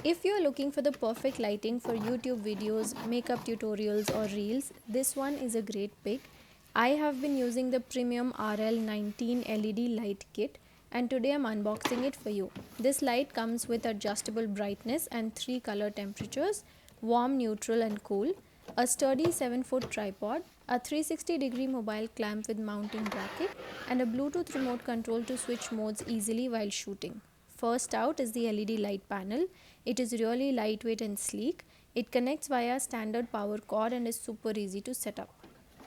If you are looking for the perfect lighting for YouTube videos, makeup tutorials or reels, this one is a great pick. I have been using the premium RL19 LED light kit and today I'm unboxing it for you. This light comes with adjustable brightness and 3 color temperatures: warm, neutral and cool, a sturdy 7-foot tripod, a 360-degree mobile clamp with mounting bracket, and a Bluetooth remote control to switch modes easily while shooting. First out is the LED light panel. It is really lightweight and sleek. It connects via standard power cord and is super easy to set up.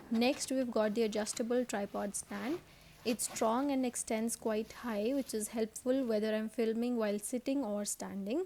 Next, we've got the adjustable tripod stand. It's strong and extends quite high, which is helpful whether I'm filming while sitting or standing.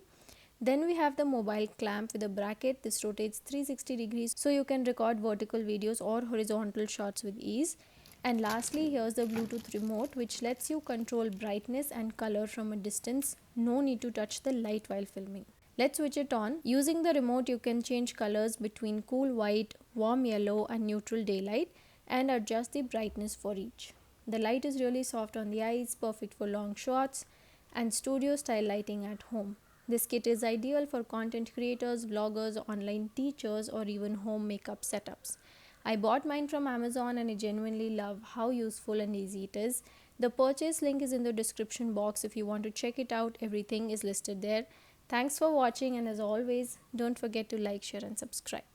Then we have the mobile clamp with a bracket. This rotates 360 degrees so you can record vertical videos or horizontal shots with ease. And lastly, here's the Bluetooth remote, which lets you control brightness and color from a distance. No need to touch the light while filming. Let's switch it on. Using the remote, you can change colors between cool white, warm yellow and neutral daylight and adjust the brightness for each. The light is really soft on the eyes, perfect for long shots and studio style lighting at home. This kit is ideal for content creators, vloggers, online teachers or even home makeup setups. I bought mine from Amazon and I genuinely love how useful and easy it is. The purchase link is in the description box if you want to check it out. Everything is listed there. Thanks for watching and as always, don't forget to like, share and subscribe.